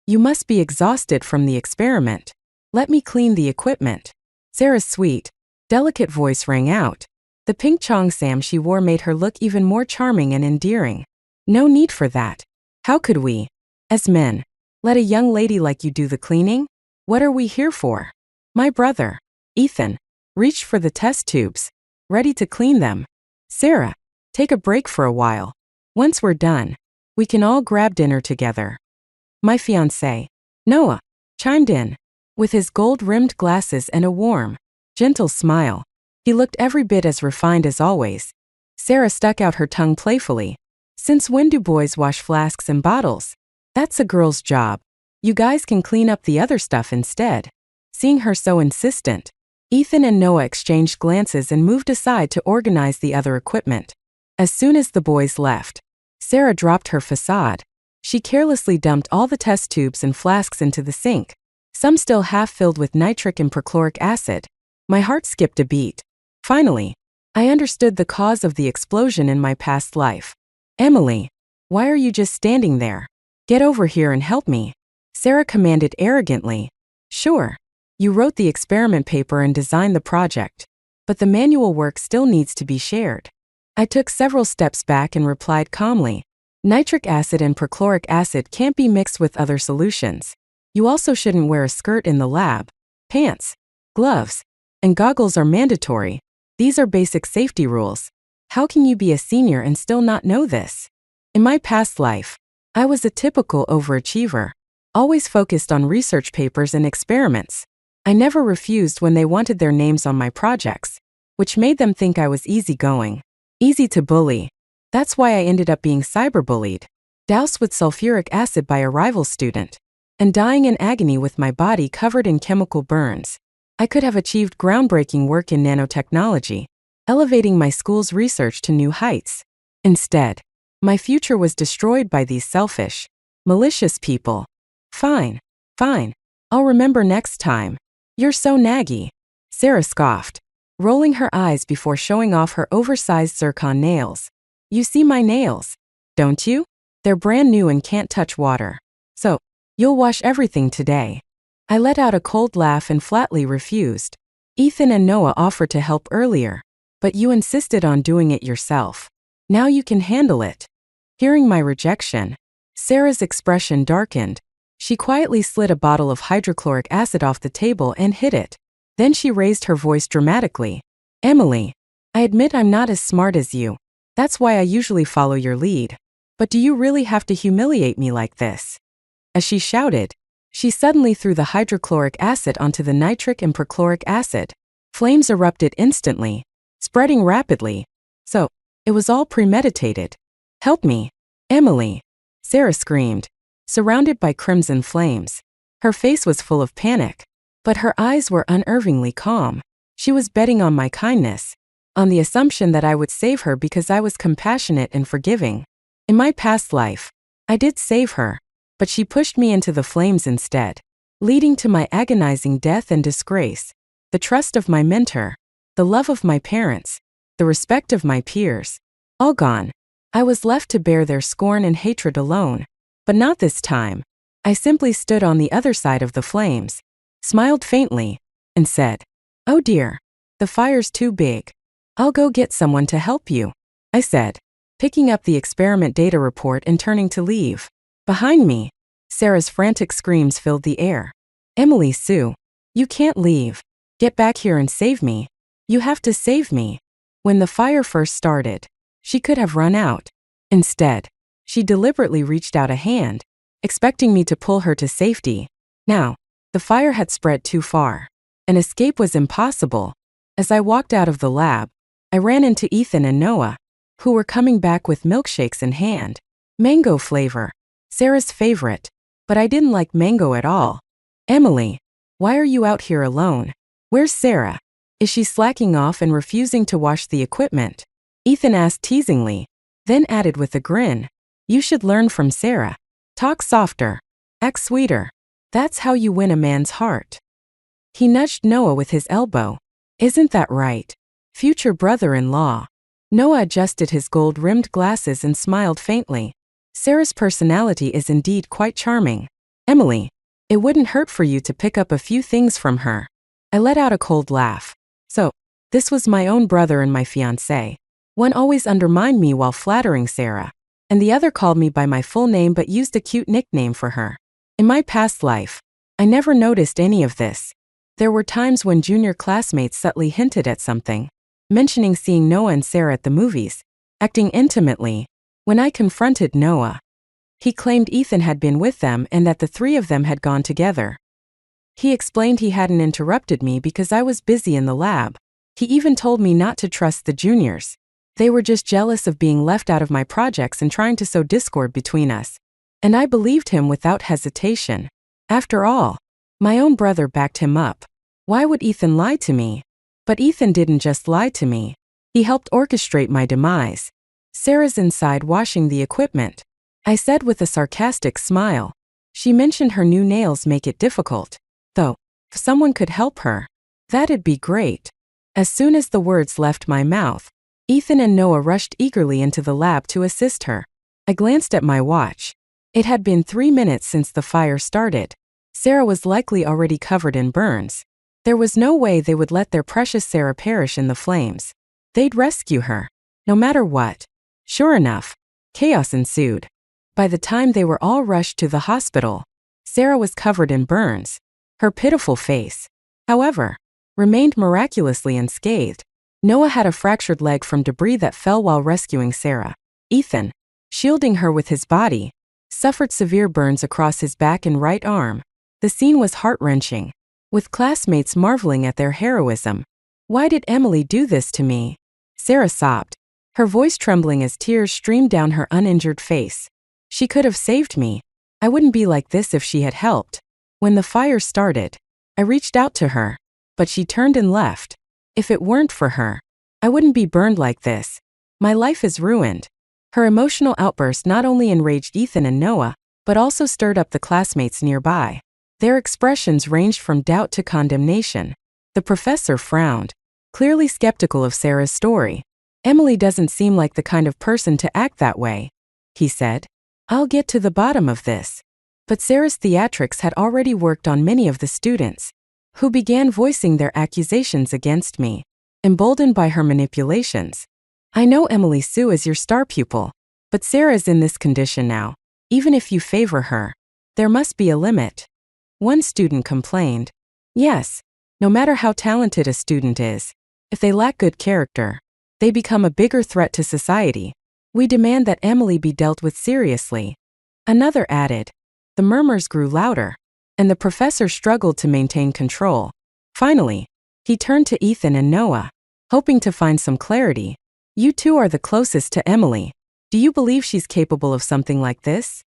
You must be exhausted from the experiment. Let me clean the equipment. Sarah's sweet, delicate voice rang out. The pink cheongsam she wore made her look even more charming and endearing. No need for that. How could we, as men, let a young lady like you do the cleaning? What are we here for? My brother, Ethan, reached for the test tubes, ready to clean them. Sarah, take a break for a while. Once we're done, we can all grab dinner together. My fiancé, Noah, chimed in, with his gold-rimmed glasses and a warm, gentle smile. He looked every bit as refined as always. Sarah stuck out her tongue playfully. Since when do boys wash flasks and bottles? That's a girl's job. You guys can clean up the other stuff instead. Seeing her so insistent, Ethan and Noah exchanged glances and moved aside to organize the other equipment. As soon as the boys left, Sarah dropped her facade. She carelessly dumped all the test tubes and flasks into the sink, some still half filled with nitric and perchloric acid. My heart skipped a beat. Finally, I understood the cause of the explosion in my past life. Emily, why are you just standing there? Get over here and help me. Sarah commanded arrogantly. Sure. You wrote the experiment paper and designed the project, but the manual work still needs to be shared. I took several steps back and replied calmly. Nitric acid and perchloric acid can't be mixed with other solutions. You also shouldn't wear a skirt in the lab. Pants, gloves, and goggles are mandatory. These are basic safety rules. How can you be a senior and still not know this? In my past life, I was a typical overachiever, always focused on research papers and experiments. I never refused when they wanted their names on my projects, which made them think I was easygoing, easy to bully. That's why I ended up being cyberbullied, doused with sulfuric acid by a rival student, and dying in agony with my body covered in chemical burns. I could have achieved groundbreaking work in nanotechnology, elevating my school's research to new heights. Instead, my future was destroyed by these selfish, malicious people. Fine, I'll remember next time. You're so naggy. Sarah scoffed, rolling her eyes before showing off her oversized zircon nails. You see my nails, don't you? They're brand new and can't touch water. So, you'll wash everything today. I let out a cold laugh and flatly refused. Ethan and Noah offered to help earlier, but you insisted on doing it yourself. Now you can handle it. Hearing my rejection, Sarah's expression darkened. She quietly slid a bottle of hydrochloric acid off the table and hid it. Then she raised her voice dramatically. Emily, I admit I'm not as smart as you. That's why I usually follow your lead. But do you really have to humiliate me like this? As she shouted, she suddenly threw the hydrochloric acid onto the nitric and perchloric acid. Flames erupted instantly, spreading rapidly. So, it was all premeditated. Help me, Emily, Sarah screamed, surrounded by crimson flames. Her face was full of panic, but her eyes were unnervingly calm. She was betting on my kindness, on the assumption that I would save her because I was compassionate and forgiving. In my past life, I did save her, but she pushed me into the flames instead, leading to my agonizing death and disgrace. The trust of my mentor, the love of my parents, the respect of my peers, all gone. I was left to bear their scorn and hatred alone. But not this time. I simply stood on the other side of the flames, smiled faintly, and said, Oh dear, the fire's too big. I'll go get someone to help you, I said, picking up the experiment data report and turning to leave. Behind me, Sarah's frantic screams filled the air. Emily Sue, you can't leave. Get back here and save me. You have to save me. When the fire first started, she could have run out. Instead, she deliberately reached out a hand, expecting me to pull her to safety. Now, the fire had spread too far. An escape was impossible. As I walked out of the lab, I ran into Ethan and Noah, who were coming back with milkshakes in hand. Mango flavor, Sarah's favorite, but I didn't like mango at all. Emily, why are you out here alone? Where's Sarah? Is she slacking off and refusing to wash the equipment? Ethan asked teasingly, then added with a grin. You should learn from Sarah. Talk softer. Act sweeter. That's how you win a man's heart. He nudged Noah with his elbow. Isn't that right? Future brother-in-law. Noah adjusted his gold-rimmed glasses and smiled faintly. Sarah's personality is indeed quite charming. Emily, it wouldn't hurt for you to pick up a few things from her. I let out a cold laugh. So, this was my own brother and my fiancé. One always undermined me while flattering Sarah, and the other called me by my full name but used a cute nickname for her. In my past life, I never noticed any of this. There were times when junior classmates subtly hinted at something, mentioning seeing Noah and Sarah at the movies, acting intimately. When I confronted Noah, he claimed Ethan had been with them and that the three of them had gone together. He explained he hadn't interrupted me because I was busy in the lab. He even told me not to trust the juniors. They were just jealous of being left out of my projects and trying to sow discord between us. And I believed him without hesitation. After all, my own brother backed him up. Why would Ethan lie to me? But Ethan didn't just lie to me. He helped orchestrate my demise. Sarah's inside washing the equipment, I said with a sarcastic smile. She mentioned her new nails make it difficult. Though, if someone could help her, that'd be great. As soon as the words left my mouth, Ethan and Noah rushed eagerly into the lab to assist her. I glanced at my watch. It had been 3 minutes since the fire started. Sarah was likely already covered in burns. There was no way they would let their precious Sarah perish in the flames. They'd rescue her, no matter what. Sure enough, chaos ensued. By the time they were all rushed to the hospital, Sarah was covered in burns. Her pitiful face, however, remained miraculously unscathed. Noah had a fractured leg from debris that fell while rescuing Sarah. Ethan, shielding her with his body, suffered severe burns across his back and right arm. The scene was heart-wrenching, with classmates marveling at their heroism. Why did Emily do this to me? Sarah sobbed, her voice trembling as tears streamed down her uninjured face. She could have saved me. I wouldn't be like this if she had helped. When the fire started, I reached out to her, but she turned and left. If it weren't for her, I wouldn't be burned like this. My life is ruined. Her emotional outburst not only enraged Ethan and Noah, but also stirred up the classmates nearby. Their expressions ranged from doubt to condemnation. The professor frowned, clearly skeptical of Sarah's story. Emily doesn't seem like the kind of person to act that way, he said. I'll get to the bottom of this. But Sarah's theatrics had already worked on many of the students, who began voicing their accusations against me, emboldened by her manipulations. I know Emily Sue is your star pupil, but Sarah is in this condition now. Even if you favor her, there must be a limit. One student complained. Yes, no matter how talented a student is, if they lack good character, they become a bigger threat to society. We demand that Emily be dealt with seriously. Another added. The murmurs grew louder, and the professor struggled to maintain control. Finally, he turned to Ethan and Noah, hoping to find some clarity. You two are the closest to Emily. Do you believe she's capable of something like this?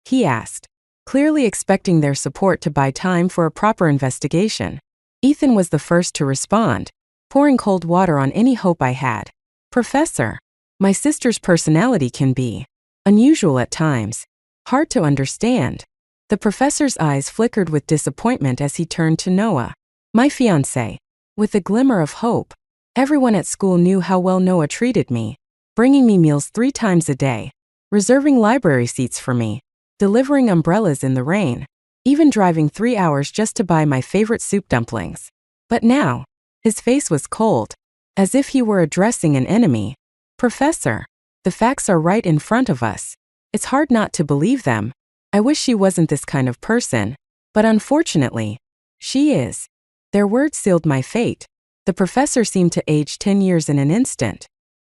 He asked, clearly expecting their support to buy time for a proper investigation. Ethan was the first to respond, pouring cold water on any hope I had. Professor, my sister's personality can be unusual at times, hard to understand. The professor's eyes flickered with disappointment as he turned to Noah, my fiancé, with a glimmer of hope. Everyone at school knew how well Noah treated me, bringing me meals 3 times a day, reserving library seats for me, delivering umbrellas in the rain, even driving 3 hours just to buy my favorite soup dumplings. But now, his face was cold, as if he were addressing an enemy. Professor, the facts are right in front of us. It's hard not to believe them. I wish she wasn't this kind of person, but unfortunately, she is. Their words sealed my fate. The professor seemed to age 10 years in an instant,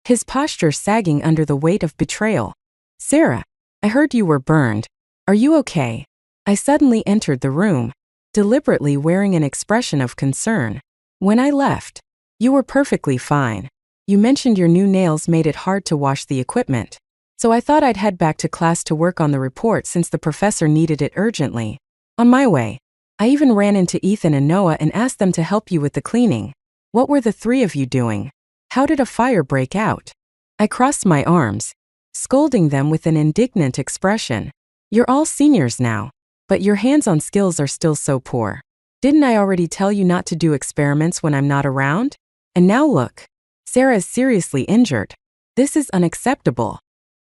his posture sagging under the weight of betrayal. Sarah, I heard you were burned. Are you okay? I suddenly entered the room, deliberately wearing an expression of concern. When I left, you were perfectly fine. You mentioned your new nails made it hard to wash the equipment, so I thought I'd head back to class to work on the report since the professor needed it urgently. On my way, I even ran into Ethan and Noah and asked them to help you with the cleaning. What were the 3 of you doing? How did a fire break out? I crossed my arms, scolding them with an indignant expression. You're all seniors now, but your hands-on skills are still so poor. Didn't I already tell you not to do experiments when I'm not around? And now look, Sarah is seriously injured. This is unacceptable.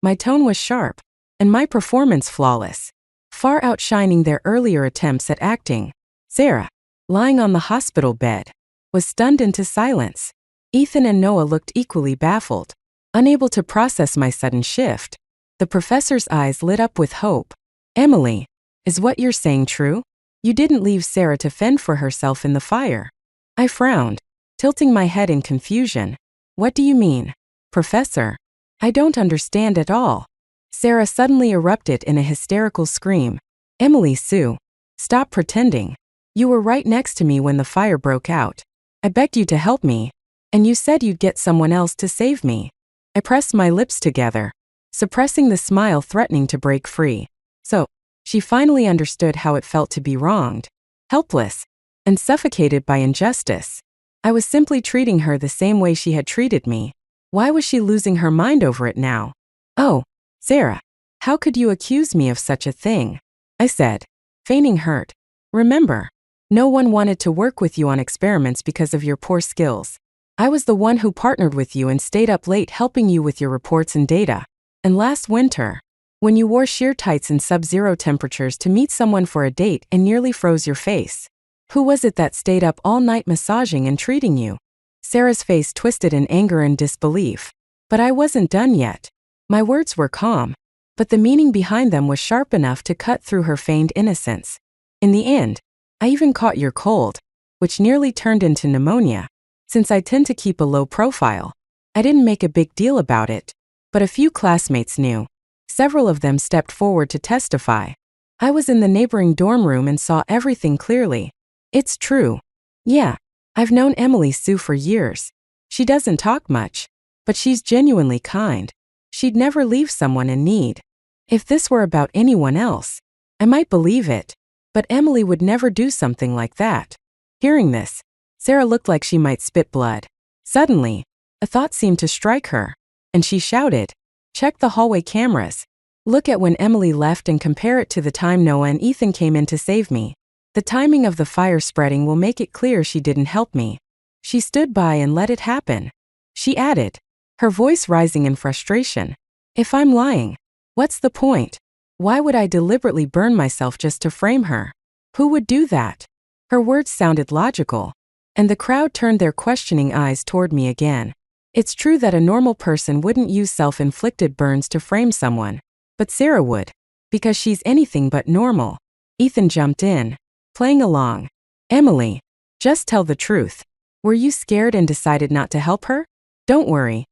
My tone was sharp, and my performance flawless. far outshining their earlier attempts at acting. Sarah, lying on the hospital bed, was stunned into silence. Ethan and Noah looked equally baffled, unable to process my sudden shift. The professor's eyes lit up with hope. Emily, is what you're saying true? You didn't leave Sarah to fend for herself in the fire. I frowned, tilting my head in confusion. What do you mean, Professor? I don't understand at all. Sarah suddenly erupted in a hysterical scream. Emily Sue, stop pretending. You were right next to me when the fire broke out. I begged you to help me, and you said you'd get someone else to save me. I pressed my lips together, suppressing the smile threatening to break free. So, she finally understood how it felt to be wronged, helpless, and suffocated by injustice. I was simply treating her the same way she had treated me. Why was she losing her mind over it now? Oh, Sarah, how could you accuse me of such a thing? I said, feigning hurt. Remember, no one wanted to work with you on experiments because of your poor skills. I was the one who partnered with you and stayed up late helping you with your reports and data. And last winter, when you wore sheer tights in sub-zero temperatures to meet someone for a date and nearly froze your face. Who was it that stayed up all night massaging and treating you? Sarah's face twisted in anger and disbelief. But I wasn't done yet. My words were calm, but the meaning behind them was sharp enough to cut through her feigned innocence. In the end, I even caught your cold, which nearly turned into pneumonia. Since I tend to keep a low profile, I didn't make a big deal about it, but a few classmates knew. Several of them stepped forward to testify. I was in the neighboring dorm room and saw everything clearly. It's true. Yeah, I've known Emily Sue for years. She doesn't talk much, but she's genuinely kind. She'd never leave someone in need. If this were about anyone else, I might believe it, but Emily would never do something like that. Hearing this, Sarah looked like she might spit blood. Suddenly, a thought seemed to strike her, and she shouted, "Check the hallway cameras. Look at when Emily left and compare it to the time Noah and Ethan came in to save me. The timing of the fire spreading will make it clear she didn't help me. She stood by and let it happen," she added, her voice rising in frustration. "If I'm lying, what's the point? Why would I deliberately burn myself just to frame her? Who would do that?" Her words sounded logical, and the crowd turned their questioning eyes toward me again. It's true that a normal person wouldn't use self-inflicted burns to frame someone, but Sarah would, because she's anything but normal. Ethan jumped in, playing along. "Emily, just tell the truth. Were you scared and decided not to help her? Don't worry.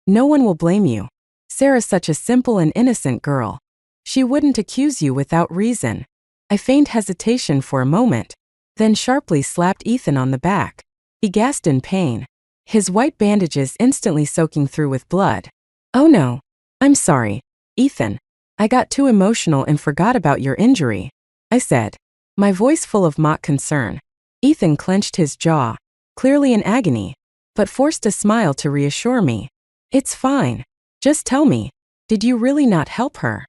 No one will blame you. Sarah's such a simple and innocent girl. She wouldn't accuse you without reason." I feigned hesitation for a moment, then sharply slapped Ethan on the back. He gasped in pain, his white bandages instantly soaking through with blood. "Oh no. I'm sorry, Ethan. I got too emotional and forgot about your injury," I said, my voice full of mock concern. Ethan clenched his jaw, clearly in agony, but forced a smile to reassure me. "It's fine. Just tell me, did you really not help her?"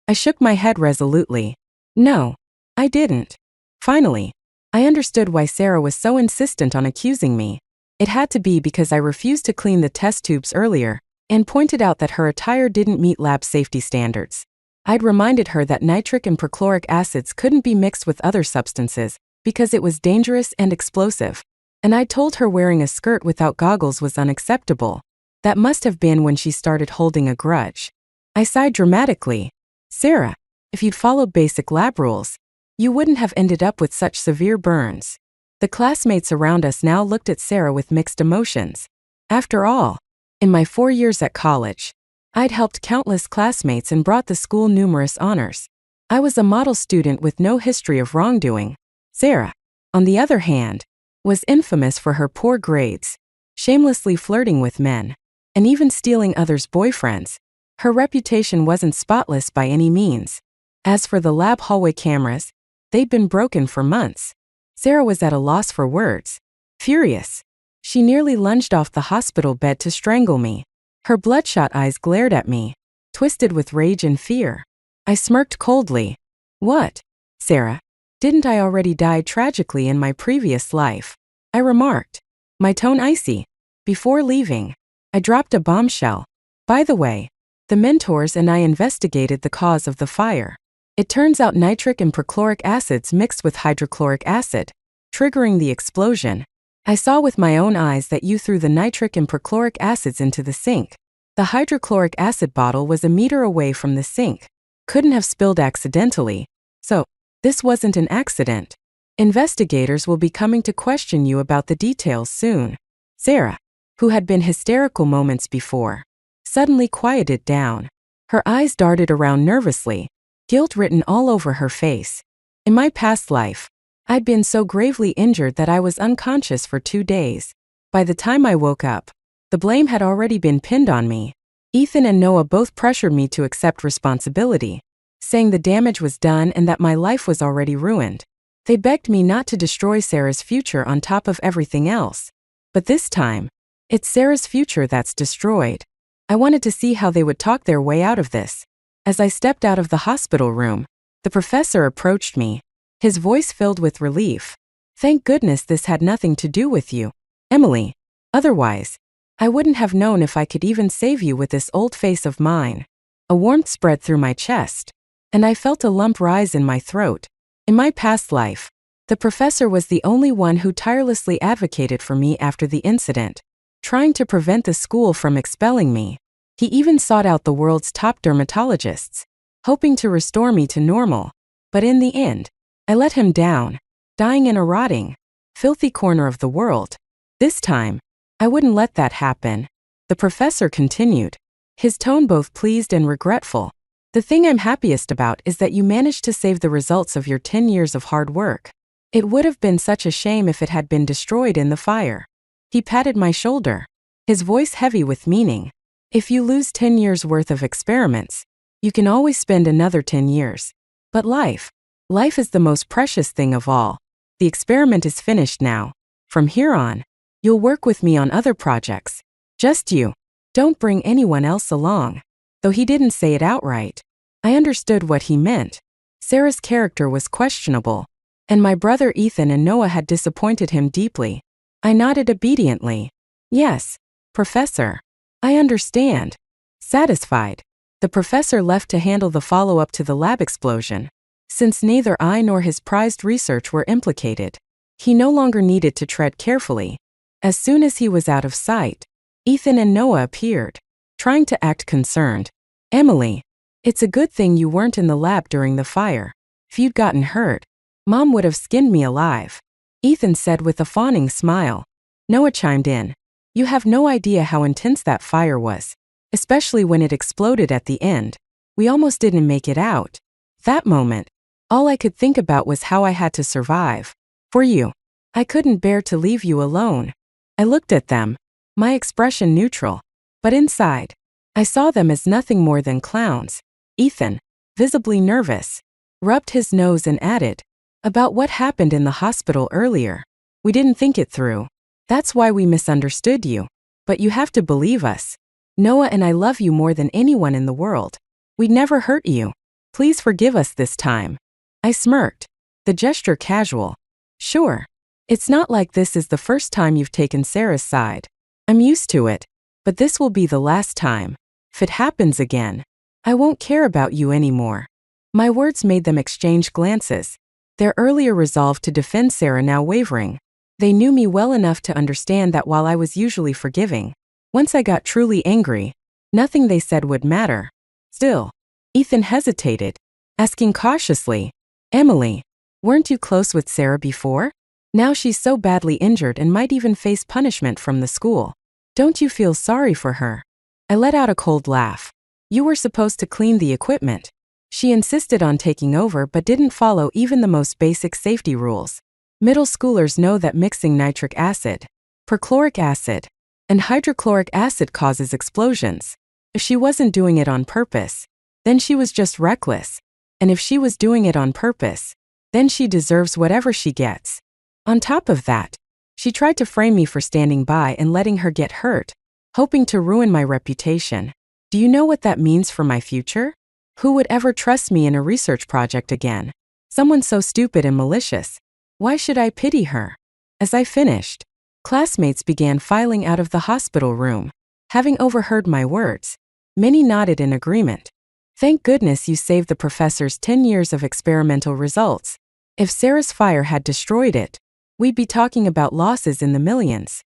I shook my head resolutely. "No, I didn't." Finally, I understood why Sarah was so insistent on accusing me. It had to be because I refused to clean the test tubes earlier and pointed out that her attire didn't meet lab safety standards. I'd reminded her that nitric and perchloric acids couldn't be mixed with other substances because it was dangerous and explosive. And I'd told her wearing a skirt without goggles was unacceptable. That must have been when she started holding a grudge. I sighed dramatically. "Sarah, if you'd followed basic lab rules, you wouldn't have ended up with such severe burns." The classmates around us now looked at Sarah with mixed emotions. After all, in my 4 years at college, I'd helped countless classmates and brought the school numerous honors. I was a model student with no history of wrongdoing. Sarah, on the other hand, was infamous for her poor grades, shamelessly flirting with men, and even stealing others' boyfriends. Her reputation wasn't spotless by any means. As for the lab hallway cameras, they'd been broken for months. Sarah was at a loss for words. Furious, she nearly lunged off the hospital bed to strangle me. Her bloodshot eyes glared at me, twisted with rage and fear. I smirked coldly. "What, Sarah? Didn't I already die tragically in my previous life?" I remarked, my tone icy. Before leaving, I dropped a bombshell. "By the way, the mentors and I investigated the cause of the fire. It turns out nitric and perchloric acids mixed with hydrochloric acid, triggering the explosion. I saw with my own eyes that you threw the nitric and perchloric acids into the sink. The hydrochloric acid bottle was a meter away from the sink. Couldn't have spilled accidentally. So, this wasn't an accident. Investigators will be coming to question you about the details soon. Sarah, who had been hysterical moments before, suddenly quieted down. Her eyes darted around nervously, guilt written all over her face. In my past life, I'd been so gravely injured that I was unconscious for 2 days. By the time I woke up, the blame had already been pinned on me. Ethan and Noah both pressured me to accept responsibility, saying the damage was done and that my life was already ruined. They begged me not to destroy Sarah's future on top of everything else. But this time, it's Sarah's future that's destroyed. I wanted to see how they would talk their way out of this. As I stepped out of the hospital room, the professor approached me, his voice filled with relief. Thank goodness this had nothing to do with you, Emily. Otherwise, I wouldn't have known if I could even save you with this old face of mine. A warmth spread through my chest, and I felt a lump rise in my throat. In my past life, the professor was the only one who tirelessly advocated for me after the incident, trying to prevent the school from expelling me. He even sought out the world's top dermatologists, hoping to restore me to normal. But in the end, I let him down, dying in a rotting, filthy corner of the world. This time, I wouldn't let that happen. The professor continued, his tone both pleased and regretful. The thing I'm happiest about is that you managed to save the results of your 10 years of hard work. It would have been such a shame if it had been destroyed in the fire. He patted my shoulder, his voice heavy with meaning. If you lose 10 years worth of experiments, you can always spend another 10 years. But life is the most precious thing of all. The experiment is finished now. From here on, you'll work with me on other projects. Just you. Don't bring anyone else along. Though he didn't say it outright, I understood what he meant. Sarah's character was questionable, and my brother Ethan and Noah had disappointed him deeply. I nodded obediently. Yes, Professor. I understand. Satisfied, the professor left to handle the follow-up to the lab explosion. Since neither I nor his prized research were implicated, he no longer needed to tread carefully. As soon as he was out of sight, Ethan and Noah appeared, trying to act concerned. Emily, it's a good thing you weren't in the lab during the fire. If you'd gotten hurt, Mom would have skinned me alive, Ethan said with a fawning smile. Noah chimed in. You have no idea how intense that fire was, especially when it exploded at the end. We almost didn't make it out. That moment, all I could think about was how I had to survive. For you, I couldn't bear to leave you alone. I looked at them, my expression neutral, but inside, I saw them as nothing more than clowns. Ethan, visibly nervous, rubbed his nose and added, about what happened in the hospital earlier. We didn't think it through. That's why we misunderstood you. But you have to believe us. Noah and I love you more than anyone in the world. We'd never hurt you. Please forgive us this time. I smirked, the gesture casual. Sure. It's not like this is the first time you've taken Sarah's side. I'm used to it. But this will be the last time. If it happens again, I won't care about you anymore. My words made them exchange glances, their earlier resolve to defend Sarah now wavering. They knew me well enough to understand that while I was usually forgiving, once I got truly angry, nothing they said would matter. Still, Ethan hesitated, asking cautiously, Emily, weren't you close with Sarah before? Now she's so badly injured and might even face punishment from the school. Don't you feel sorry for her? I let out a cold laugh. You were supposed to clean the equipment. She insisted on taking over but didn't follow even the most basic safety rules. Middle schoolers know that mixing nitric acid, perchloric acid, and hydrochloric acid causes explosions. If she wasn't doing it on purpose, then she was just reckless. And if she was doing it on purpose, then she deserves whatever she gets. On top of that, she tried to frame me for standing by and letting her get hurt, hoping to ruin my reputation. Do you know what that means for my future? Who would ever trust me in a research project again? Someone so stupid and malicious. Why should I pity her? As I finished, classmates began filing out of the hospital room. Having overheard my words, many nodded in agreement. Thank goodness you saved the professor's 10 years of experimental results. If Sarah's fire had destroyed it, we'd be talking about losses in the millions.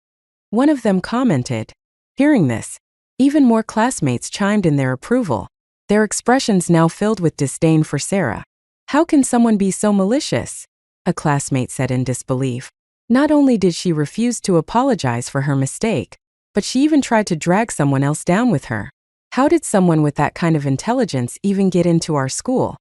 One of them commented. Hearing this, even more classmates chimed in their approval, their expressions now filled with disdain for Sarah. How can someone be so malicious? A classmate said in disbelief. Not only did she refuse to apologize for her mistake, but she even tried to drag someone else down with her. How did someone with that kind of intelligence even get into our school?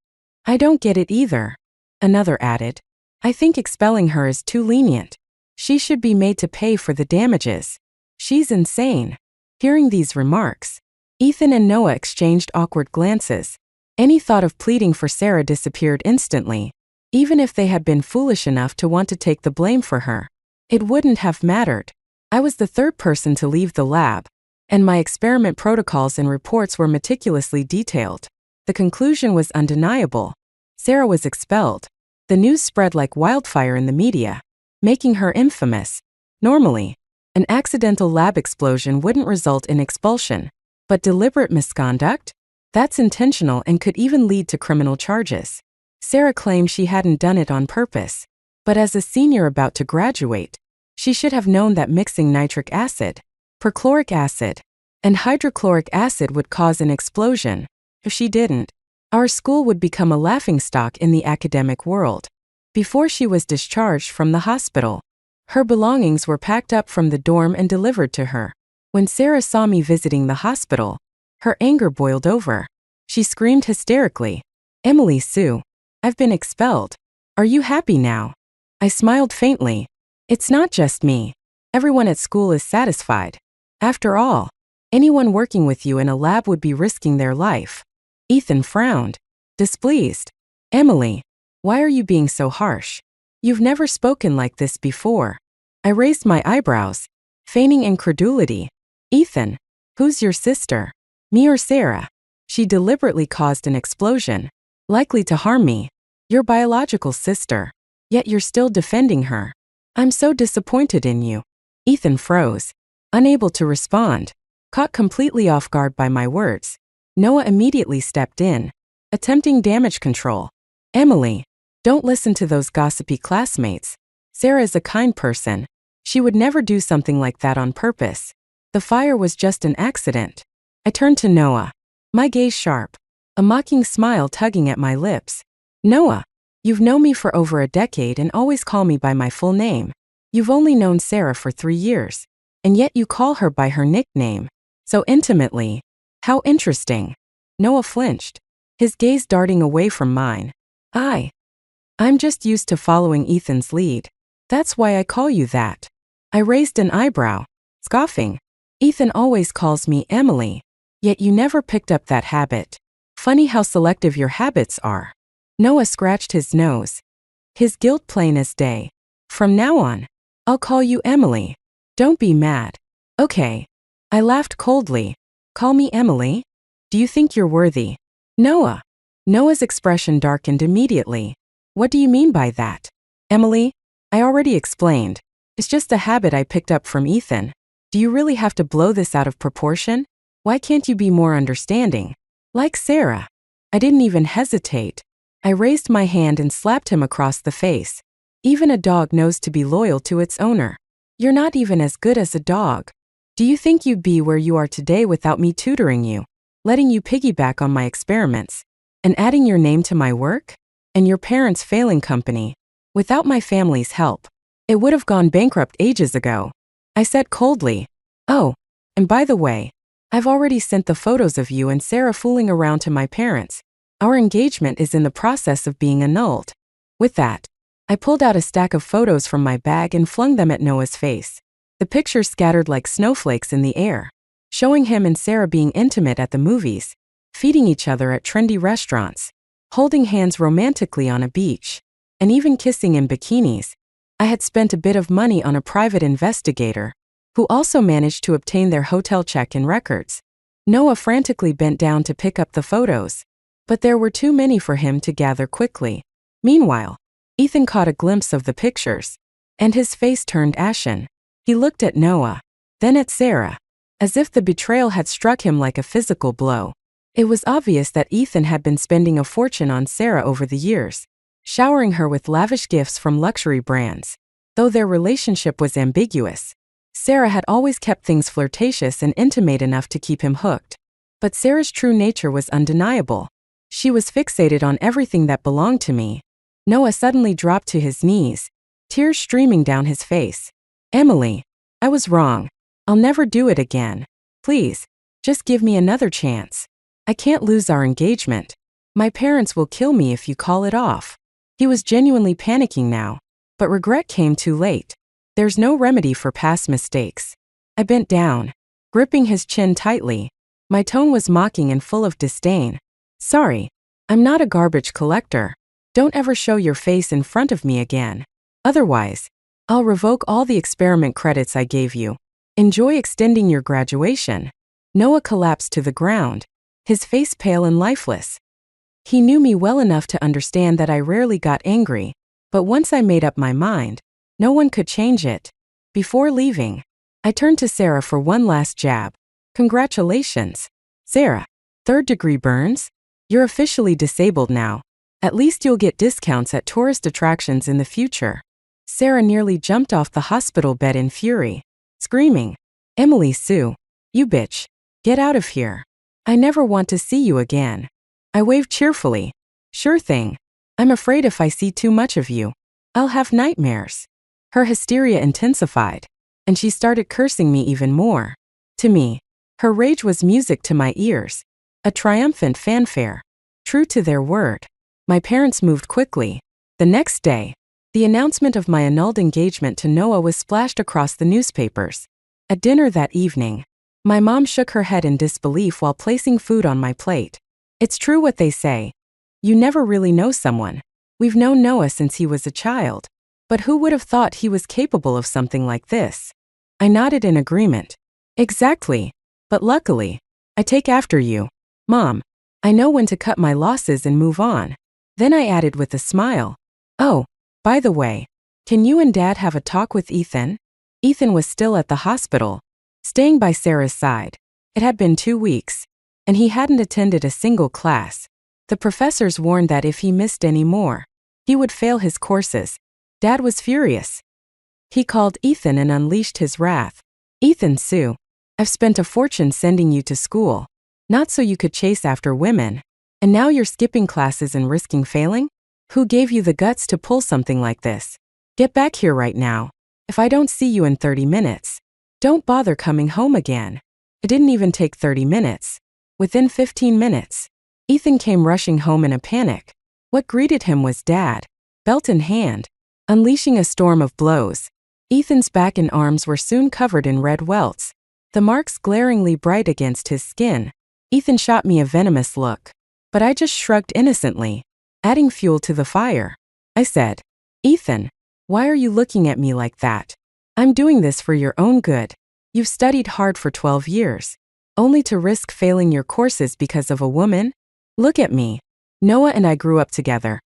I don't get it either. Another added. I think expelling her is too lenient. She should be made to pay for the damages. She's insane. Hearing these remarks, Ethan and Noah exchanged awkward glances. Any thought of pleading for Sarah disappeared instantly. Even if they had been foolish enough to want to take the blame for her, it wouldn't have mattered. I was the third person to leave the lab, and my experiment protocols and reports were meticulously detailed. The conclusion was undeniable. Sarah was expelled. The news spread like wildfire in the media, making her infamous. Normally, an accidental lab explosion wouldn't result in expulsion, but deliberate misconduct? That's intentional and could even lead to criminal charges. Sarah claimed she hadn't done it on purpose, but as a senior about to graduate, she should have known that mixing nitric acid, perchloric acid, and hydrochloric acid would cause an explosion. If she didn't, our school would become a laughingstock in the academic world. Before she was discharged from the hospital, her belongings were packed up from the dorm and delivered to her. When Sarah saw me visiting the hospital, her anger boiled over. She screamed hysterically, "Emily Sue, I've been expelled. Are you happy now?" I smiled faintly. It's not just me. Everyone at school is satisfied. After all, anyone working with you in a lab would be risking their life. Ethan frowned, displeased. Emily, why are you being so harsh? You've never spoken like this before. I raised my eyebrows, feigning incredulity. Ethan, who's your sister? Me or Sarah? She deliberately caused an explosion, likely to harm me. Your biological sister. Yet you're still defending her. I'm so disappointed in you. Ethan froze, unable to respond, caught completely off guard by my words. Noah immediately stepped in, attempting damage control. Emily, don't listen to those gossipy classmates. Sarah is a kind person. She would never do something like that on purpose. The fire was just an accident. I turned to Noah, my gaze sharp, a mocking smile tugging at my lips. Noah, you've known me for over a decade and always call me by my full name. You've only known Sarah for 3 years, and yet you call her by her nickname. So intimately. How interesting. Noah flinched, his gaze darting away from mine. I'm just used to following Ethan's lead. That's why I call you that. I raised an eyebrow, scoffing. Ethan always calls me Emily, yet you never picked up that habit. Funny how selective your habits are. Noah scratched his nose, his guilt plain as day. From now on, I'll call you Emily. Don't be mad. Okay. I laughed coldly. Call me Emily? Do you think you're worthy? Noah. Noah's expression darkened immediately. What do you mean by that? Emily, I already explained. It's just a habit I picked up from Ethan. Do you really have to blow this out of proportion? Why can't you be more understanding? Like Sarah. I didn't even hesitate. I raised my hand and slapped him across the face. Even a dog knows to be loyal to its owner. You're not even as good as a dog. Do you think you'd be where you are today without me tutoring you, letting you piggyback on my experiments, and adding your name to my work? And your parents' failing company. Without my family's help, it would have gone bankrupt ages ago. I said coldly. Oh, and by the way, I've already sent the photos of you and Sarah fooling around to my parents. Our engagement is in the process of being annulled. With that, I pulled out a stack of photos from my bag and flung them at Noah's face. The pictures scattered like snowflakes in the air, showing him and Sarah being intimate at the movies, feeding each other at trendy restaurants, holding hands romantically on a beach, and even kissing in bikinis. I had spent a bit of money on a private investigator, who also managed to obtain their hotel check-in records. Noah frantically bent down to pick up the photos, but there were too many for him to gather quickly. Meanwhile, Ethan caught a glimpse of the pictures, and his face turned ashen. He looked at Noah, then at Sarah, as if the betrayal had struck him like a physical blow. It was obvious that Ethan had been spending a fortune on Sarah over the years, showering her with lavish gifts from luxury brands. Though their relationship was ambiguous, Sarah had always kept things flirtatious and intimate enough to keep him hooked. But Sarah's true nature was undeniable. She was fixated on everything that belonged to me. Noah suddenly dropped to his knees, tears streaming down his face. Emily, I was wrong. I'll never do it again. Please, just give me another chance. I can't lose our engagement. My parents will kill me if you call it off. He was genuinely panicking now, but regret came too late. There's no remedy for past mistakes. I bent down, gripping his chin tightly. My tone was mocking and full of disdain. Sorry, I'm not a garbage collector. Don't ever show your face in front of me again. Otherwise, I'll revoke all the experiment credits I gave you. Enjoy extending your graduation. Noah collapsed to the ground, his face pale and lifeless. He knew me well enough to understand that I rarely got angry, but once I made up my mind, no one could change it. Before leaving, I turned to Sarah for one last jab. Congratulations, Sarah. 3rd-degree burns? You're officially disabled now. At least you'll get discounts at tourist attractions in the future. Sarah nearly jumped off the hospital bed in fury, screaming, Emily Sue, you bitch, get out of here. I never want to see you again. I waved cheerfully. Sure thing. I'm afraid if I see too much of you, I'll have nightmares. Her hysteria intensified, and she started cursing me even more. To me, her rage was music to my ears, a triumphant fanfare. True to their word, my parents moved quickly. The next day, the announcement of my annulled engagement to Noah was splashed across the newspapers. At dinner that evening, my mom shook her head in disbelief while placing food on my plate. It's true what they say. You never really know someone. We've known Noah since he was a child. But who would have thought he was capable of something like this? I nodded in agreement. Exactly. But luckily, I take after you. Mom, I know when to cut my losses and move on. Then I added with a smile. Oh, by the way, can you and Dad have a talk with Ethan? Ethan was still at the hospital, staying by Sarah's side. It had been 2 weeks, and he hadn't attended a single class. The professors warned that if he missed any more, he would fail his courses. Dad was furious. He called Ethan and unleashed his wrath. Ethan Sue, I've spent a fortune sending you to school, not so you could chase after women, and now you're skipping classes and risking failing? Who gave you the guts to pull something like this? Get back here right now. If I don't see you in 30 minutes, don't bother coming home again. It didn't even take 30 minutes. Within 15 minutes, Ethan came rushing home in a panic. What greeted him was Dad, belt in hand, unleashing a storm of blows. Ethan's back and arms were soon covered in red welts, the marks glaringly bright against his skin. Ethan shot me a venomous look, but I just shrugged innocently, adding fuel to the fire. I said, Ethan, why are you looking at me like that? I'm doing this for your own good. You've studied hard for 12 years, only to risk failing your courses because of a woman? Look at me. Noah and I grew up together.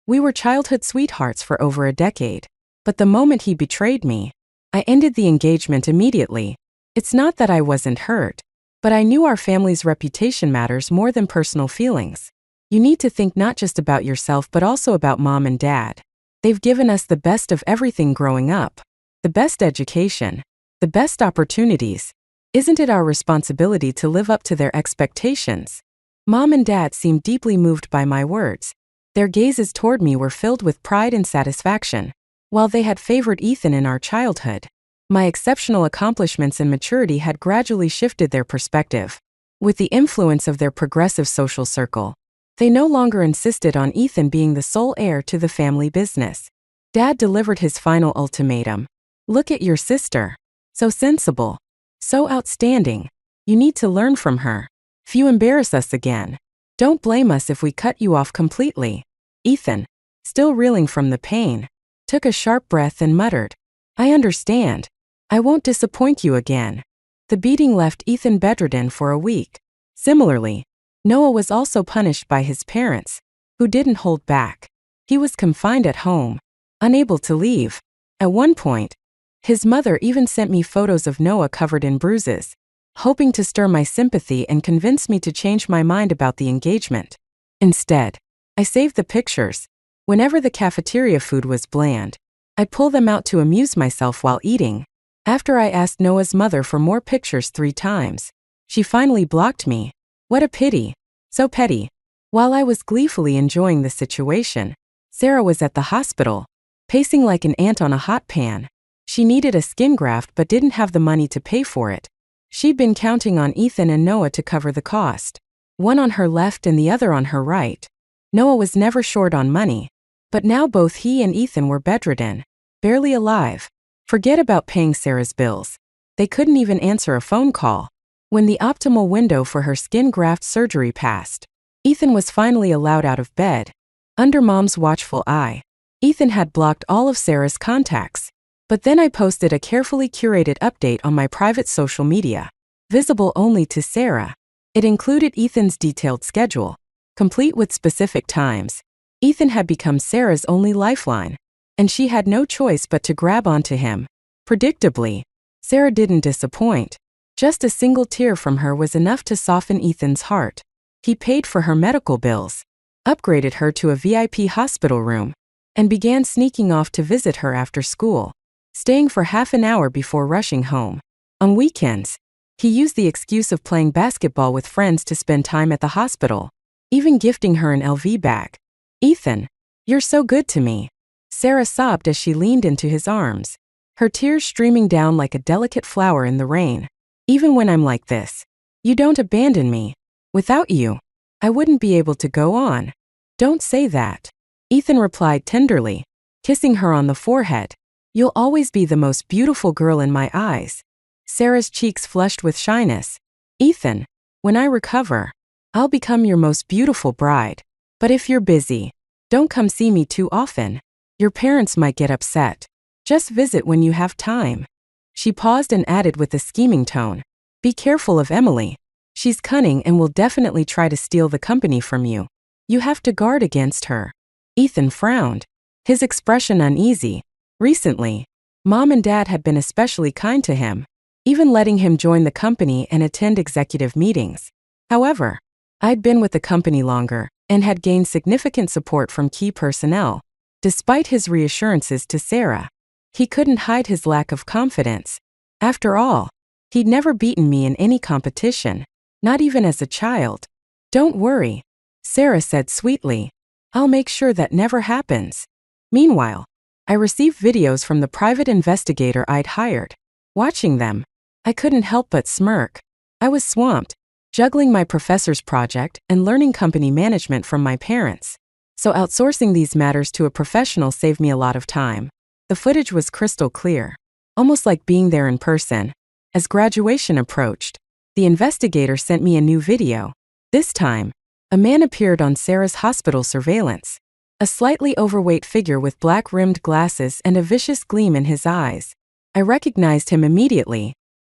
We were childhood sweethearts for over a decade. But the moment he betrayed me, I ended the engagement immediately. It's not that I wasn't hurt, but I knew our family's reputation matters more than personal feelings. You need to think not just about yourself but also about Mom and Dad. They've given us the best of everything growing up. The best education. The best opportunities. Isn't it our responsibility to live up to their expectations? Mom and Dad seemed deeply moved by my words. Their gazes toward me were filled with pride and satisfaction. While they had favored Ethan in our childhood, my exceptional accomplishments and maturity had gradually shifted their perspective. With the influence of their progressive social circle, they no longer insisted on Ethan being the sole heir to the family business. Dad delivered his final ultimatum. Look at your sister. So sensible. So outstanding. You need to learn from her. If you embarrass us again, don't blame us if we cut you off completely. Ethan, still reeling from the pain, took a sharp breath and muttered, I understand. I won't disappoint you again. The beating left Ethan bedridden for a week. Similarly, Noah was also punished by his parents, who didn't hold back. He was confined at home, unable to leave. At one point, his mother even sent me photos of Noah covered in bruises. hoping to stir my sympathy and convince me to change my mind about the engagement. Instead, I saved the pictures. Whenever the cafeteria food was bland, I'd pull them out to amuse myself while eating. After I asked Noah's mother for more pictures 3 times, she finally blocked me. What a pity. So petty. While I was gleefully enjoying the situation, Sarah was at the hospital, pacing like an ant on a hot pan. She needed a skin graft but didn't have the money to pay for it. She'd been counting on Ethan and Noah to cover the cost, one on her left and the other on her right. Noah was never short on money, but now both he and Ethan were bedridden, barely alive. Forget about paying Sarah's bills. They couldn't even answer a phone call. When the optimal window for her skin graft surgery passed, Ethan was finally allowed out of bed. Under Mom's watchful eye, Ethan had blocked all of Sarah's contacts. But then I posted a carefully curated update on my private social media, visible only to Sarah. It included Ethan's detailed schedule, complete with specific times. Ethan had become Sarah's only lifeline, and she had no choice but to grab onto him. Predictably, Sarah didn't disappoint. Just a single tear from her was enough to soften Ethan's heart. He paid for her medical bills, upgraded her to a VIP hospital room, and began sneaking off to visit her after school, staying for half an hour before rushing home. On weekends, he used the excuse of playing basketball with friends to spend time at the hospital, even gifting her an LV bag. Ethan, you're so good to me. Sarah sobbed as she leaned into his arms, her tears streaming down like a delicate flower in the rain. Even when I'm like this, you don't abandon me. Without you, I wouldn't be able to go on. Don't say that. Ethan replied tenderly, kissing her on the forehead. You'll always be the most beautiful girl in my eyes. Sarah's cheeks flushed with shyness. Ethan, when I recover, I'll become your most beautiful bride. But if you're busy, don't come see me too often. Your parents might get upset. Just visit when you have time. She paused and added with a scheming tone, be careful of Emily. She's cunning and will definitely try to steal the company from you. You have to guard against her. Ethan frowned, his expression uneasy. Recently, Mom and Dad had been especially kind to him, even letting him join the company and attend executive meetings. However, I'd been with the company longer and had gained significant support from key personnel. Despite his reassurances to Sarah, he couldn't hide his lack of confidence. After all, he'd never beaten me in any competition, not even as a child. Don't worry, Sarah said sweetly. I'll make sure that never happens. Meanwhile, I received videos from the private investigator I'd hired. Watching them, I couldn't help but smirk. I was swamped, juggling my professor's project and learning company management from my parents. So outsourcing these matters to a professional saved me a lot of time. The footage was crystal clear, almost like being there in person. As graduation approached, the investigator sent me a new video. This time, a man appeared on Sarah's hospital surveillance. A slightly overweight figure with black-rimmed glasses and a vicious gleam in his eyes. I recognized him immediately.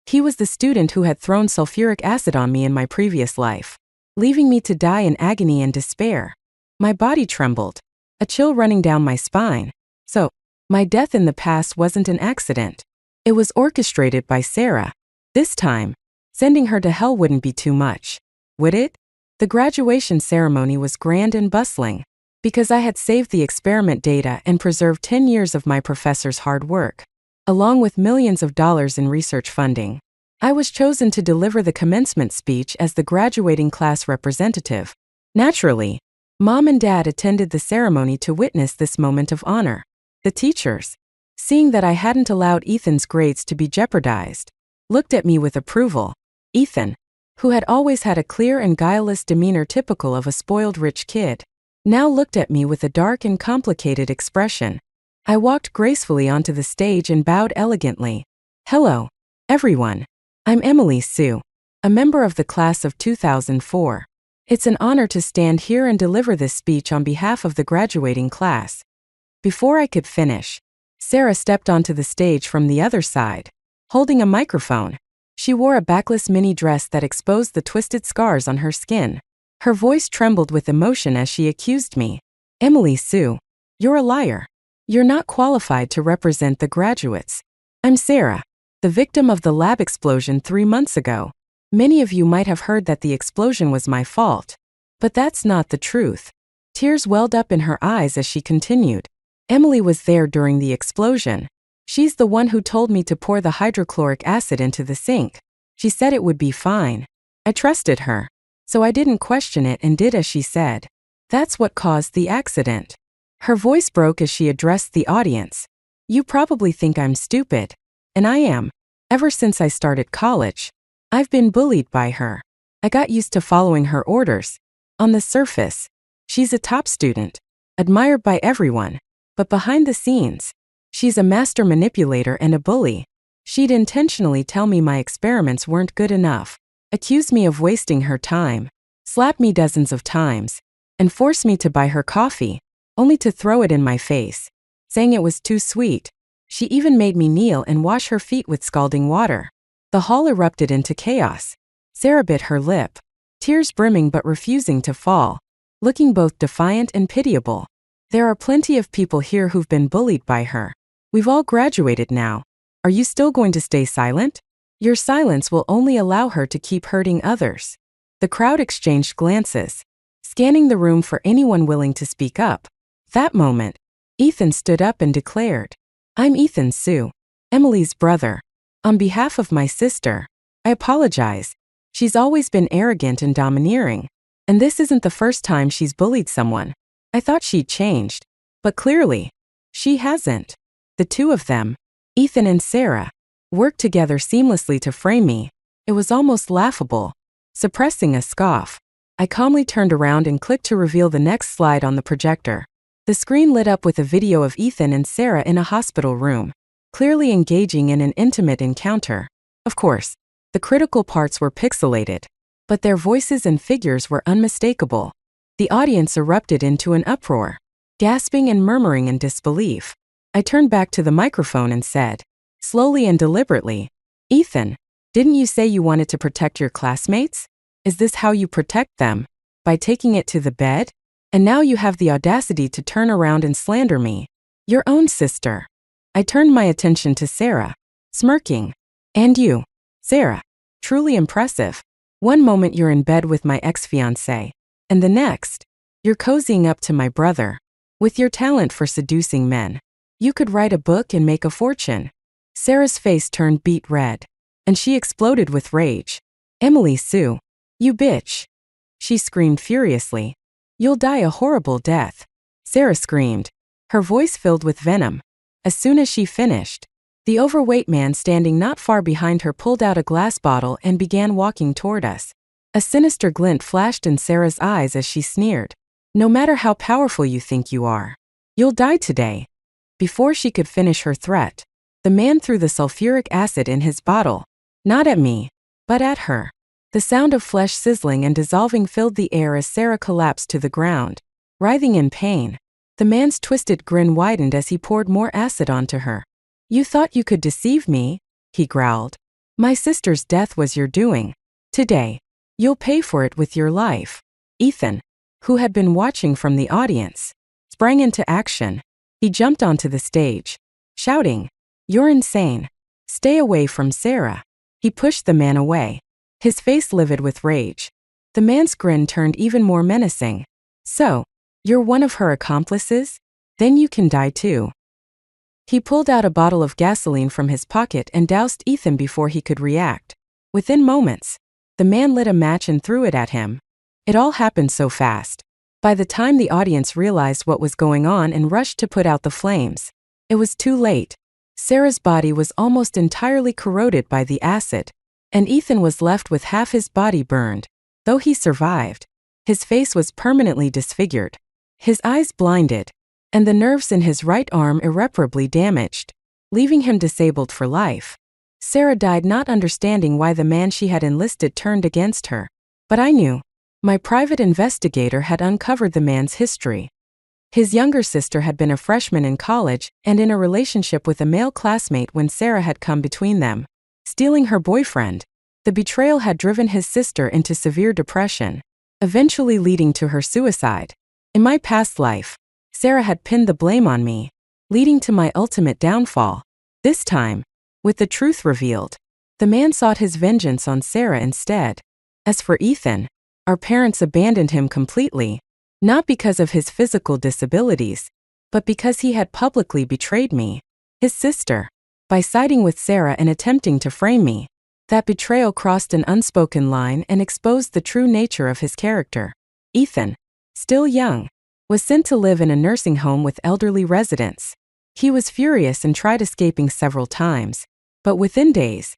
He was the student who had thrown sulfuric acid on me in my previous life, leaving me to die in agony and despair. My body trembled, a chill running down my spine. So, my death in the past wasn't an accident. It was orchestrated by Sarah. This time, sending her to hell wouldn't be too much, would it? The graduation ceremony was grand and bustling, because I had saved the experiment data and preserved 10 years of my professor's hard work, along with millions of dollars in research funding. I was chosen to deliver the commencement speech as the graduating class representative. Naturally, Mom and Dad attended the ceremony to witness this moment of honor. The teachers, seeing that I hadn't allowed Ethan's grades to be jeopardized, looked at me with approval. Ethan, who had always had a clear and guileless demeanor typical of a spoiled rich kid, now looked at me with a dark and complicated expression. I walked gracefully onto the stage and bowed elegantly. Hello, everyone. I'm Emily Sue, a member of the class of 2004. It's an honor to stand here and deliver this speech on behalf of the graduating class. Before I could finish, Sarah stepped onto the stage from the other side, holding a microphone. She wore a backless mini dress that exposed the twisted scars on her skin. Her voice trembled with emotion as she accused me. Emily Sue, you're a liar. You're not qualified to represent the graduates. I'm Sarah, the victim of the lab explosion 3 months ago. Many of you might have heard that the explosion was my fault. But that's not the truth. Tears welled up in her eyes as she continued. Emily was there during the explosion. She's the one who told me to pour the hydrochloric acid into the sink. She said it would be fine. I trusted her. So I didn't question it and did as she said. That's what caused the accident. Her voice broke as she addressed the audience. You probably think I'm stupid. And I am. Ever since I started college, I've been bullied by her. I got used to following her orders. On the surface, she's a top student, admired by everyone. But behind the scenes, she's a master manipulator and a bully. She'd intentionally tell me my experiments weren't good enough, accuse me of wasting her time, slap me dozens of times, and force me to buy her coffee, only to throw it in my face, saying it was too sweet. She even made me kneel and wash her feet with scalding water. The hall erupted into chaos. Sarah bit her lip, tears brimming but refusing to fall, looking both defiant and pitiable. There are plenty of people here who've been bullied by her. We've all graduated now. Are you still going to stay silent? Your silence will only allow her to keep hurting others. The crowd exchanged glances, scanning the room for anyone willing to speak up. That moment, Ethan stood up and declared, I'm Ethan Sue, Emily's brother. On behalf of my sister, I apologize. She's always been arrogant and domineering, and this isn't the first time she's bullied someone. I thought she'd changed, but clearly, she hasn't. The two of them, Ethan and Sarah, worked together seamlessly to frame me. It was almost laughable. Suppressing a scoff, I calmly turned around and clicked to reveal the next slide on the projector. The screen lit up with a video of Ethan and Sarah in a hospital room, clearly engaging in an intimate encounter. Of course, the critical parts were pixelated, but their voices and figures were unmistakable. The audience erupted into an uproar, gasping and murmuring in disbelief. I turned back to the microphone and said, slowly and deliberately, Ethan, didn't you say you wanted to protect your classmates? Is this how you protect them? By taking it to the bed? And now you have the audacity to turn around and slander me, your own sister. I turned my attention to Sarah, smirking. And you, Sarah, truly impressive. One moment you're in bed with my ex-fiancé, and the next, you're cozying up to my brother. With your talent for seducing men, you could write a book and make a fortune. Sarah's face turned beet red, and she exploded with rage. Emily Sue, you bitch. She screamed furiously. You'll die a horrible death. Sarah screamed, her voice filled with venom. As soon as she finished, the overweight man standing not far behind her pulled out a glass bottle and began walking toward us. A sinister glint flashed in Sarah's eyes as she sneered. No matter how powerful you think you are, you'll die today. Before she could finish her threat, the man threw the sulfuric acid in his bottle, not at me, but at her. The sound of flesh sizzling and dissolving filled the air as Sarah collapsed to the ground, writhing in pain. The man's twisted grin widened as he poured more acid onto her. You thought you could deceive me? He growled. My sister's death was your doing. Today, you'll pay for it with your life. Ethan, who had been watching from the audience, sprang into action. He jumped onto the stage, shouting, You're insane. Stay away from Sarah. He pushed the man away, his face livid with rage. The man's grin turned even more menacing. So, you're one of her accomplices? Then you can die too. He pulled out a bottle of gasoline from his pocket and doused Ethan before he could react. Within moments, the man lit a match and threw it at him. It all happened so fast. By the time the audience realized what was going on and rushed to put out the flames, it was too late. Sarah's body was almost entirely corroded by the acid, and Ethan was left with half his body burned. Though he survived, his face was permanently disfigured, his eyes blinded, and the nerves in his right arm irreparably damaged, leaving him disabled for life. Sarah died not understanding why the man she had enlisted turned against her. But I knew. My private investigator had uncovered the man's history. His younger sister had been a freshman in college and in a relationship with a male classmate when Sarah had come between them, stealing her boyfriend. The betrayal had driven his sister into severe depression, eventually leading to her suicide. In my past life, Sarah had pinned the blame on me, leading to my ultimate downfall. This time, with the truth revealed, The man sought his vengeance on Sarah instead. As for Ethan, our parents abandoned him completely, not because of his physical disabilities, but because he had publicly betrayed me, his sister, by siding with Sarah and attempting to frame me. That betrayal crossed an unspoken line and exposed the true nature of his character. Ethan, still young, was sent to live in a nursing home with elderly residents. He was furious and tried escaping several times, but within days,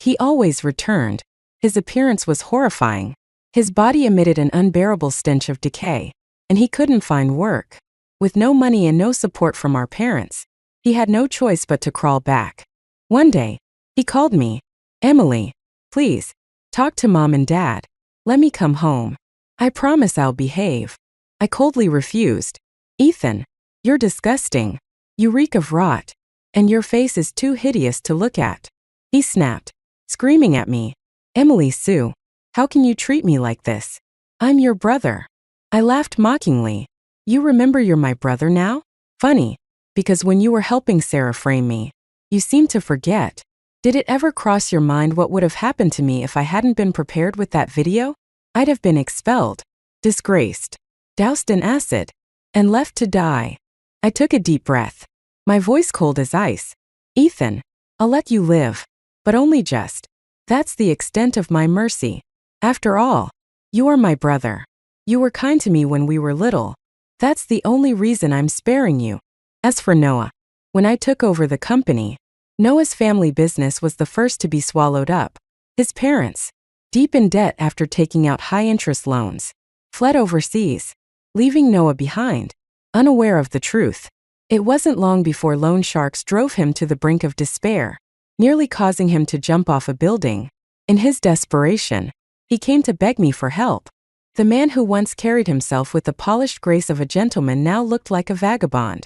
he always returned. His appearance was horrifying. His body emitted an unbearable stench of decay, and he couldn't find work. With no money and no support from our parents, he had no choice but to crawl back. One day, he called me. "Emily, please, talk to Mom and Dad. Let me come home. I promise I'll behave." I coldly refused. "Ethan, you're disgusting. You reek of rot, and your face is too hideous to look at." He snapped, screaming at me. "Emily Sue, how can you treat me like this? I'm your brother." I laughed mockingly. "You remember you're my brother now? Funny, because when you were helping Sarah frame me, you seemed to forget. Did it ever cross your mind what would have happened to me if I hadn't been prepared with that video? I'd have been expelled, disgraced, doused in acid, and left to die." I took a deep breath, my voice cold as ice. "Ethan, I'll let you live, but only just. That's the extent of my mercy. After all, you are my brother. You were kind to me when we were little. That's the only reason I'm sparing you." As for Noah, when I took over the company, Noah's family business was the first to be swallowed up. His parents, deep in debt after taking out high-interest loans, fled overseas, leaving Noah behind, unaware of the truth. It wasn't long before loan sharks drove him to the brink of despair, nearly causing him to jump off a building. In his desperation, he came to beg me for help. The man who once carried himself with the polished grace of a gentleman now looked like a vagabond.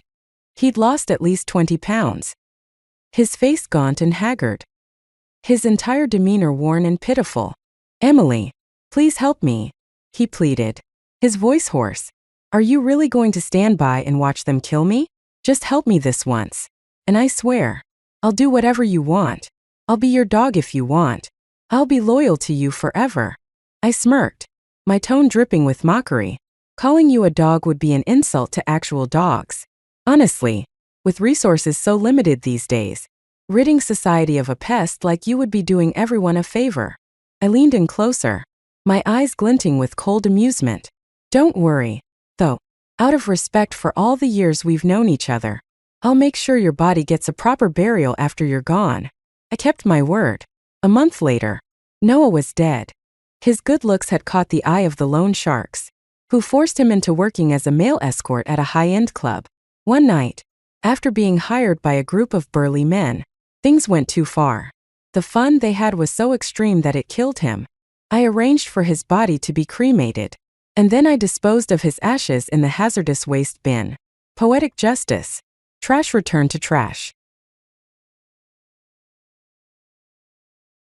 He'd lost at least 20 pounds. His face gaunt and haggard. His entire demeanor worn and pitiful. "Emily, please help me," he pleaded, his voice hoarse. "Are you really going to stand by and watch them kill me? Just help me this once, and I swear, I'll do whatever you want. I'll be your dog if you want. I'll be loyal to you forever." I smirked, my tone dripping with mockery. Calling you a dog would be an insult to actual dogs. Honestly, with resources so limited these days, ridding society of a pest like you would be doing everyone a favor. I leaned in closer, my eyes glinting with cold amusement. "Don't worry, though. Out of respect for all the years we've known each other, I'll make sure your body gets a proper burial after you're gone." I kept my word. A month later, Noah was dead. His good looks had caught the eye of the loan sharks, who forced him into working as a male escort at a high-end club. One night, after being hired by a group of burly men, things went too far. The fun they had was so extreme that it killed him. I arranged for his body to be cremated, and then I disposed of his ashes in the hazardous waste bin. Poetic justice. Trash returned to trash.